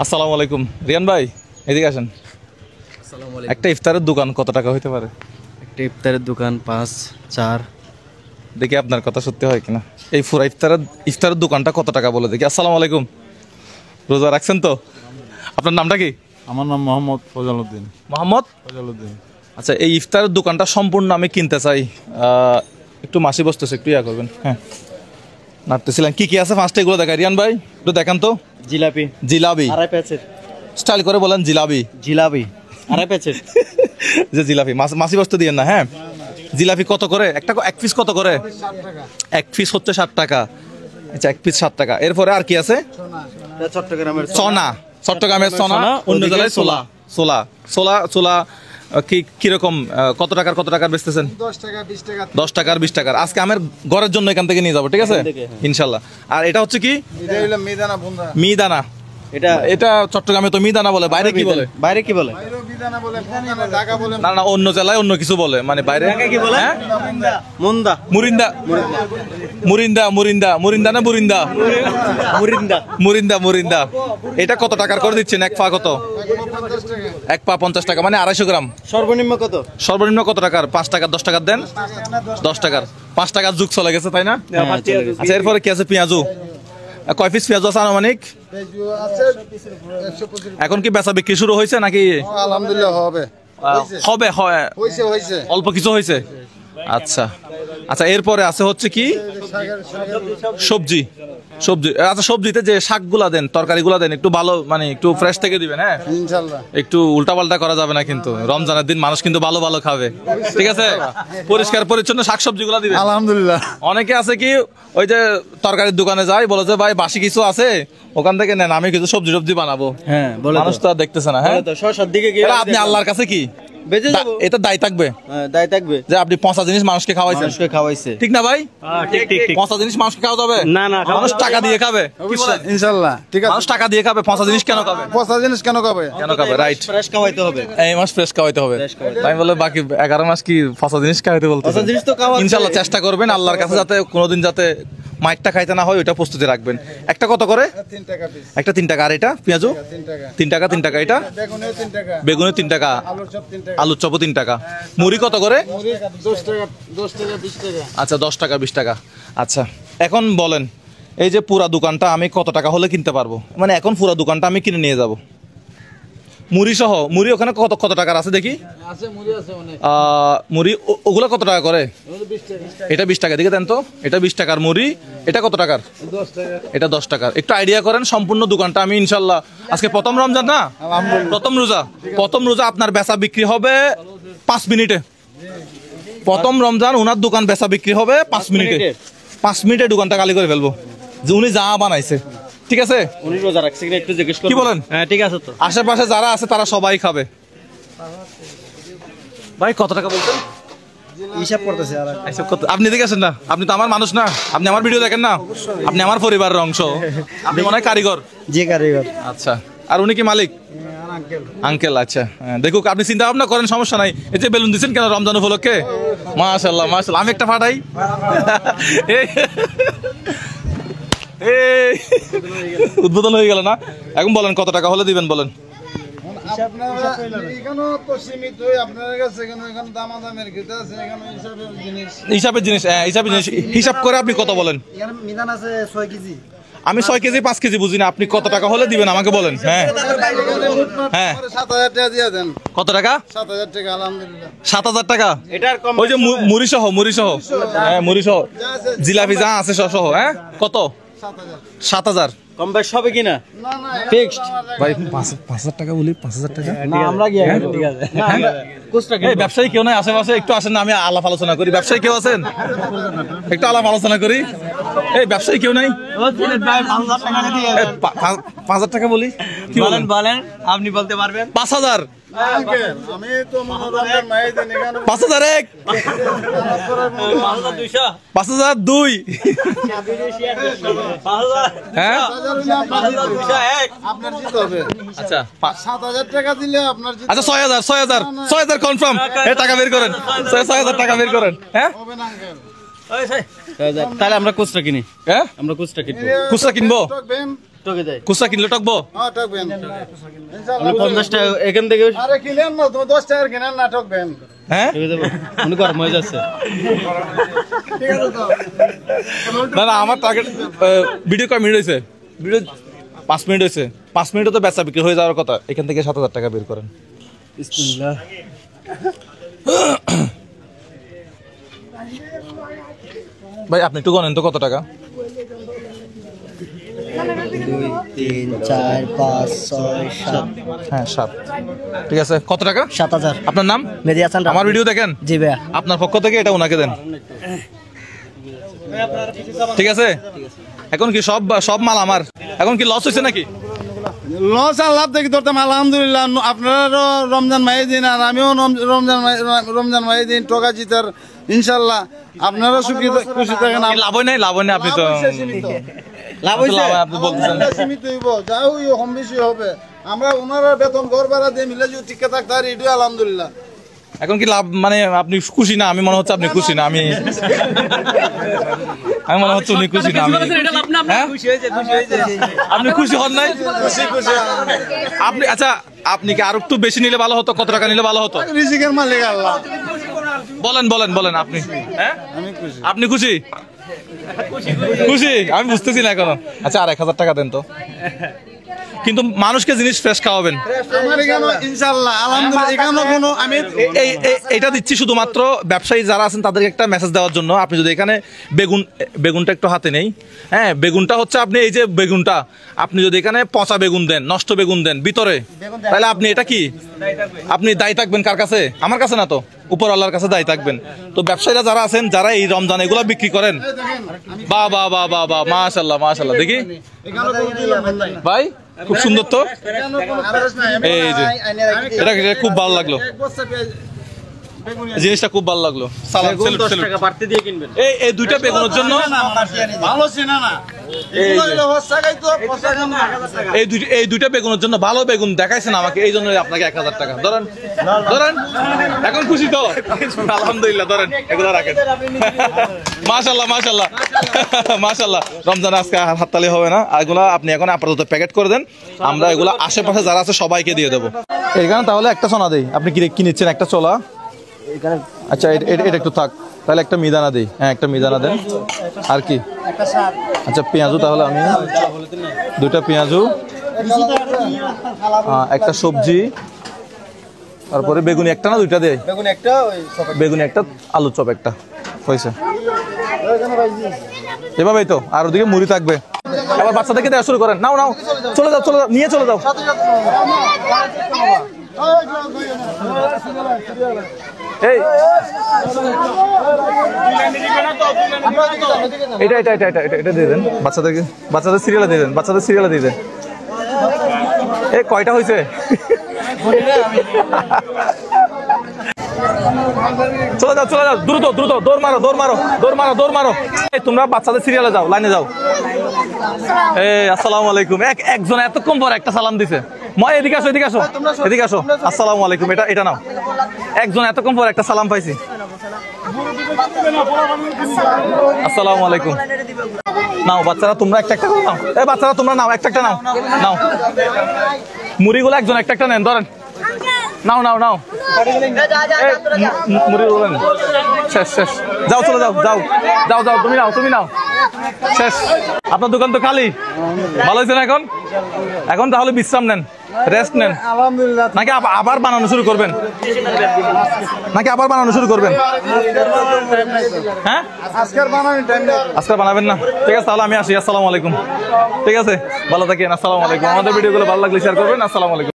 আসসালামু আলাইকুম রিয়ান ভাই, এদিকে আসেন। আসসালামু আলাইকুম। একটা ইফতারের দোকান কত টাকা হইতে পারে? একটা ইফতারের দোকান 5-4। দেখি আপনার কথা সত্যি হয় কিনা। এই পুরা ইফতারের দোকানটা কত টাকা বলে দেখি। আসসালামু আলাইকুম, রোজা রাখছেন তো? আপনার নামটা কি? আমার নাম মোহাম্মদ ফজলউদ্দিন। মোহাম্মদ ফজলউদ্দিন। আচ্ছা, এই ইফতারের দোকানটা সম্পূর্ণ আমি কিনতে চাই। একটু মাসি বসতেছে, একটু ইয়া করবেন। হ্যাঁ, নাড়তেছিলেন কি কি আছে ফার্স্ট এগুলো দেখাই। রিয়ান ভাই একটু দেখান তো। জিলাপি জিলাপি, আড়াই প্যাকেট। স্টাইল করে বলেন জিলাপি। জিলাপি আড়াই প্যাকেট। যে জিলাপি মাসি বসতে দিয়েন না। হ্যাঁ, জিলাপি কত করে? এক পিস কত করে? 1 পিস হচ্ছে 60 টাকা। আচ্ছা, 1 পিস 60 টাকা। এরপরে আর কি আছে? চট্টগ্রামের চনা, চট্টগ্রামের চনা, অন্য জেলায় ছোলা। ছোলা ছোলা ছোলা কিরকম কত টাকার বেচতেছেন? 10 টাকা 20 টাকা। 10 টাকার 20 টাকার। আজকে আমার ঘরের জন্য এখান থেকে নিয়ে যাবো, ঠিক আছে ইনশাল্লাহ। আর এটা হচ্ছে কি? এটা হলো মিদানা বন্ধা। মিদানা। এটা চট্টগ্রামে তো মিদানা বলে, বাইরে কি বলে? বাইরে কি বলে? বাইরে মিদানা বলে, বন্ধা ঢাকা বলে। না না, অন্য জেলায় অন্য কিছু বলে, মানে বাইরে কি বলে? হ্যাঁ? মুন্দা। মুরিন্দা মুরিন্দা মুরিন্দা মুরিন্দা না মুরিন্দা? মুরিন্দা। মুরিন্দা মুরিন্দা। এটা কত টাকার করে দিচ্ছেন? এক পা কত? 50 টাকা। এক পা 50 টাকা, মানে 250 গ্রাম। সর্বনিম্ন কত? সর্বনিম্ন কত টাকার? 5 টাকার 10 টাকার দেন। 10 টাকার 5 টাকার যুগ চলে গেছে, তাই না? আচ্ছা, এরপরে কি আছে? পেঁয়াজু। কয় পিস পেঁয়াজু আছে আনুমানিক? পেঁয়াজু আছে 125। এখন কি বেচা বিক্রি শুরু হয়েছে নাকি? আলহামদুলিল্লাহ হবে। হবে, হয় হইছে। অল্প কিছু হয়েছে। আচ্ছা আচ্ছা, এরপরে আছে হচ্ছে কি? সবজি। আচ্ছা, সবজিতে যে শাকগুলা দেন, তরকারিগুলা দেন, একটু ভালো, মানে একটু ফ্রেশ থেকে দিবেন। হ্যাঁ, ইনশাআল্লাহ। একটু উল্টাপাল্টা করা যাবে না কিন্তু। রমজানের দিন মানুষ কিন্তু ভালো ভালো খাবে, ঠিক আছে? পরিষ্কার পরিচ্ছন্ন শাকসবজিগুলা দিবেন। আলহামদুলিল্লাহ। অনেকে আছে কি, ওই যে তরকারির দোকানে যায়, বলে যে ভাই বাসি কিছু আছে, ওখান থেকে নেন, আমি কিছু সবজি বানাবো। হ্যাঁ, বলে মানুষ তো আর দেখতেছে না। হ্যাঁ, তো শশার দিকে গিয়ে এটা আপনি আল্লাহর কাছে কি বেঁচে যাবো। এটা দায় থাকবে দায় থাকবে যে আপনি 50 জিনিস মানুষকে খাওয়াইছেন। মানুষকে খাওয়াইছে। ঠিক না ভাই? ঠিক 50 জিনিস মানুষকে খাওয়া যাবে না, না, মানুষ টাকা দিয়ে খাবে। কি বলেন? ইনশাআল্লাহ। ঠিক আছে। মানুষ টাকা দিয়ে খাবে, 50 জিনিস কেন খাবে? 50 জিনিস কেন খাবে? কেন খাবে? রাইট। ফ্রেশ খাওয়াইতে হবে। এই মাস ফ্রেশ খাওয়াইতে হবে। Fresh খাওয়াইতে আমি বলে বাকি 11 মাস কি 50 জিনিস খাওয়াইতে বলতে? 50 জিনিস তো খাওয়াচ্ছে। ইনশাআল্লাহ চেষ্টা করবেন আল্লাহর কাছে, যাতে কোনোদিন যাতে মাইকটা খাইতে না হয়, ওইটা প্রস্তুতি রাখবেন। একটা কত করে? 3 টাকা পিস। একটা 3 টাকা। আর এটা পেঁয়াজু 3 টাকা। 3 টাকা। এটা বেগুনিও 3 টাকা। বেগুনে 3 টাকা। আলুর চপ 3 টাকা। আলুর চপও 3 টাকা। মুড়ি কত করে? মুড়ি 10 টাকা 20 টাকা। আচ্ছা, 10 টাকা 20 টাকা। আচ্ছা, এখন বলেন, এই যে পুরা দোকানটা আমি কত টাকা হলে কিনতে পারবো? মানে এখন পুরা দোকানটা আমি কিনে নিয়ে যাব, মুড়ি সহ। মুড়ি ওখানে কত টাকার আছে দেখি? আছে মুড়ি আছে অনেক। মুড়ি ওগুলো কত টাকা করে? ওগুলো 20 টাকা। এটা 20 টাকা। দিকে দেন তো। এটা 20 টাকার মুড়ি। এটা কত টাকার? 10 টাকা। এটা 10 টাকার। একটু আইডিয়া করেন সম্পূর্ণ দোকানটা আমি ইনশাল্লাহ, আজকে প্রথম রমজান না, প্রথম রোজা আপনার বেচা বিক্রি হবে 5 মিনিটে। প্রথম রমজান ওনার দোকান বেচা বিক্রি হবে 5 মিনিটে। 5 মিনিটে দোকানটা খালি করে ফেলবো, যে উনি যা বানাইছে। ঠিক আছে? উনি রোজা রাখছে কিনা একটু জিজ্ঞেস করুন। কি বলেন? হ্যাঁ, ঠিক আছে তো। আশেপাশে যারা আছে তারা সবাই খাবে। ভাই কত টাকা বলছেন? হিসাব করতেছে আর আপনি দেখে আসেন না, আপনি তো আমার মানুষ না, আপনি আমার ভিডিও দেখেন না, আপনি আমার পরিবারের অংশ, আপনি মনে হয় কারিগর। যে কারিগর। আচ্ছা, আর উনি কি মালিক? আঙ্কেল। আচ্ছা, দেখুক, আপনি চিন্তা ভাবনা করেন, সমস্যা নাই। এই যে বেলুন দিচ্ছেন কেন রমজান উপলক্ষে? মাশাআল্লাহ মাশাআল্লাহ। আমি একটা ফাটাই। উদ্বোধন হয়ে গেল না? এখন বলেন কত টাকা হলে দিবেন, বলেন। আপনারা এখানে তো সীমিত, আপনার কাছে এখানে দামাদামের ক্ষেত্রে আছে, এখানে হিসাবের জিনিস, হিসাব করে আপনি কত বলেন? এখানে মিজান আছে 6 কেজি। আমি 6 কেজি 5 কেজি বুঝি না, আপনি কত টাকা হলে দিবেন আমাকে বলেন। হ্যাঁ হ্যাঁ, 7000 টাকা দিয়ে দেন। কত টাকা? 7000 টাকা। আলহামদুলিল্লাহ। 7000 টাকা। এটার কম। ওই যে মুড়ি সহ হ্যাঁ, মুড়ি সহ জিলাপি যা আছে সহ। হ্যাঁ, কত? 7000। 7000। কম বেশ হবে কিনা? না না, ফিক্সড। ভাই 5000 টাকা বলি, 5000 টাকা। না, আমরা গিয়ে ঠিক আছে। না, আমরা কুস্তা এই ব্যবসায়ী কেউ নাই আশেপাশে? একটু আসেন না, আমি আলাপ আলোচনা করি। ব্যবসায়ী কেউ আছেন? একটু আলাপ আলোচনা করি। এই ব্যবসায়ী কেউ নাই? 5000 টাকা বলি। কি বলেন? বলেন, আপনি বলতে পারবেন। 5000। আমি তো মনোরঞ্জন মাই দেন এখানে 5001, 5200, 5002। হ্যাঁ, 5201। আপনার জিত হবে। আচ্ছা 7000 টাকা দিলে আপনার জিত আচ্ছা 6000 কনফার্ম। এই টাকা বের করেন, 6000 টাকা বের করেন। হ্যাঁ হবে না আঙ্কেল। তাহলে আমরা কুস্তা কিনি। হ্যাঁ, আমরা কুস্তা কিনবো। খুচরা কিনবো। স্টক বেম। টকে যায় খুচরা কিনলে টকবো? হ্যাঁ ঠকবেন আপনি 50 টাকা এখান থেকে আরে কিনেন না তুমি 10 টাকার কিনেন না ঠকবেন হ্যাঁ টকে দেবো উনি গরম হয়ে যাচ্ছে ঠিক আছে তো না না আমার টার্গেট ভিডিও কয় মিনিট হয়েছে? ভিডিও 5 মিনিট হয়েছে। 5 মিনিটে তো বেচা বিক্রি হয়ে যাওয়ার কথা। এখান থেকে 7,000 টাকা বের করেন। বিসমিল্লাহ ভাই আপনি একটু গণেন তো কত টাকা? 2 3 4 5 6 7 হ্যাঁ 7। ঠিক আছে, কত টাকা? 7000 আপনার নাম? মেহেদী হাসান আমার ভিডিও দেখেন? জি ভাইয়া আপনার পক্ষ থেকে এটা ওনাকে দেন। ঠিক আছে, এখন কি সব মাল আমার? এখন কি লস হয়েছে নাকি? লস আর লাভ দেখি ধরতাম আলহামদুলিল্লাহ। আপনারাও রমজান মাই দিন আর আমিও রমজান মাই দিন টকা জিতার ইনশাল্লাহ। আপনারাও সুখী খুশি থাকেন। লাভ হয় নাই, লাভ হয় নাই। আপনি তো লাভ হইছে আপনি বলতেছেন সীমিত হইব, যা হই কম বেশি হবে। আমরা ওনারা বেতন ঘর ভাড়া দিয়ে মিলে যদি ঠিক থাকতে আর এটাই আলহামদুলিল্লাহ। এখন কি লাভ মানে আপনি খুশি না? আমি মনে হচ্ছে আপনি খুশি না। আমি মনে হচ্ছে উনি খুশি না। হ্যাঁ? আপনি খুশি হন নাই? আপনি আচ্ছা, আপনি কি আরো একটু বেশি নিলে ভালো হতো? কত টাকা নিলে ভালো হতো? রিজিকের মালিক আল্লাহ। বলেন আপনি। হ্যাঁ, আমি খুশি। আপনি খুশি? খুশি? আমি বুঝতেছি না এখনো। আচ্ছা আর 1000 টাকা দেন তো। কিন্তু মানুষকে জিনিস ফ্রেশ খাওয়াবেন। আমার এখানে ইনশাআল্লাহ আলহামদুলিল্লাহ এখানে কোনো আমি এটা দিচ্ছি শুধুমাত্র ব্যবসায়ী যারা আছেন তাদেরকে একটা মেসেজ দেওয়ার জন্য। আপনি যদি এখানে বেগুনটা একটু হাতে নেই, হ্যাঁ বেগুনটা হচ্ছে আপনি এই যে বেগুনটা আপনি যদি এখানে পচা বেগুন দেন, নষ্ট বেগুন দেন ভিতরে, তাহলে আপনি এটা কি আপনি দায়ী থাকবেন কার কাছে? আমার কাছে না তো, উপর আল্লাহর কাছে দায়ী থাকবেন। তো ব্যবসায়ীরা যারা আছেন, যারা এই রমজান এগুলা বিক্রি করেন, বাহ বাহ বাহ বাহ বাহ, মাশাআল্লাহ মাশাআল্লাহ। দেখি এখানে কোনো দিলাম নাই। ভাই, খুব সুন্দর তো। এখানে কোনো খরচ নাই। এই যে এটা খুব ভালো লাগলো, এক বস্তা পেঁয়াজ বেগুনি জিনিসটা খুব ভালো লাগলো। সালাম, বেগুন স্যালুট 10 স্যালুট। টাকা বাড়তি দিয়ে কিনবেন এই দুইটা বেগুনের জন্য ভালো চিনা না। এগুলো হলো হচ্ছে গাইতো পয়সা কম না। এই দুইটা বেগুনের জন্য ভালো বেগুন দেখাইছেন আমাকে, এই জন্য আপনাকে 1000 টাকা ধরেন। এখন খুশি তো? আলহামদুলিল্লাহ, ধরেন এগুলো রাখেন। মাশাআল্লাহ মাশাআল্লাহ মাশাআল্লাহ। রমজান আজকে হাততালি হবে না, এগুলা আপনি এখন আপাতত প্যাকেট করে দেন। আমরা এগুলা আশেপাশে যারা আছে সবাইকে দিয়ে দেবো। এখানে তাহলে একটা সোনা দেই। আপনি কি নিচ্ছেন? একটা চোলা? আচ্ছা এটা একটু থাক, তাহলে একটা মিদানা দিই। হ্যাঁ একটা মিদানা দেন। আর কি? আচ্ছা পেঁয়াজু, তাহলে আমি 2টা পেঁয়াজু, একটা সবজি, তারপরে বেগুনি একটা না 2টা দেয়? বেগুন একটা বেগুনি একটা, আলু চপ একটা, হয়েছে। এভাবেই তো, আর ওদিকে মুড়ি থাকবে। এবার বাচ্চাদেরকে দেওয়া শুরু করেন। নাও চলে যাও নিয়ে চলে যাও। এই এটা দিয়ে দেন বাচ্চাদের সিরিয়ালে দিয়ে দেন, দিয়ে দেন। এই কয়টা হয়েছে? চলে যাও দ্রুত দৌড় মারো। এই তোমরা বাচ্চাদের সিরিয়ালে যাও, লাইনে যাও। এই আসসালামু আলাইকুম। একজন এতক্ষণ পর একটা সালাম দিছে। এদিকে আসো। আসসালামু আলাইকুম। এটা নাও। একজন এতক্ষণ পর একটা সালাম পাইছি। আসসালামু আলাইকুম। নাও বাচ্চারা, তোমরা একটা করে নাও। এই বাচ্চারা তোমরা নাও, একটা নাও। মুড়িগুলো একজন একটা নেন, ধরেন। নাও মুড়ি বলেন। শেষ। যাও চলে যাও। তুমি নাও। শেষ। আপনার দোকান তো খালি, ভালো হয়েছে না? এখন তাহলে বিশ্রাম নেন, রেস্ট নেন। আলহামদুলিল্লাহ। নাকি আবার বানানো শুরু করবেন? হ্যাঁ আজকের বানানোর টাইম নেই। আজকে বানাবেন না? ঠিক আছে তাহলে আমি আসি। আসসালামু আলাইকুম। ঠিক আছে, ভালো থাকেন। আসসালামু আলাইকুম। আমাদের ভিডিওগুলো ভালো লাগলে শেয়ার করবেন। আসসালামু আলাইকুম।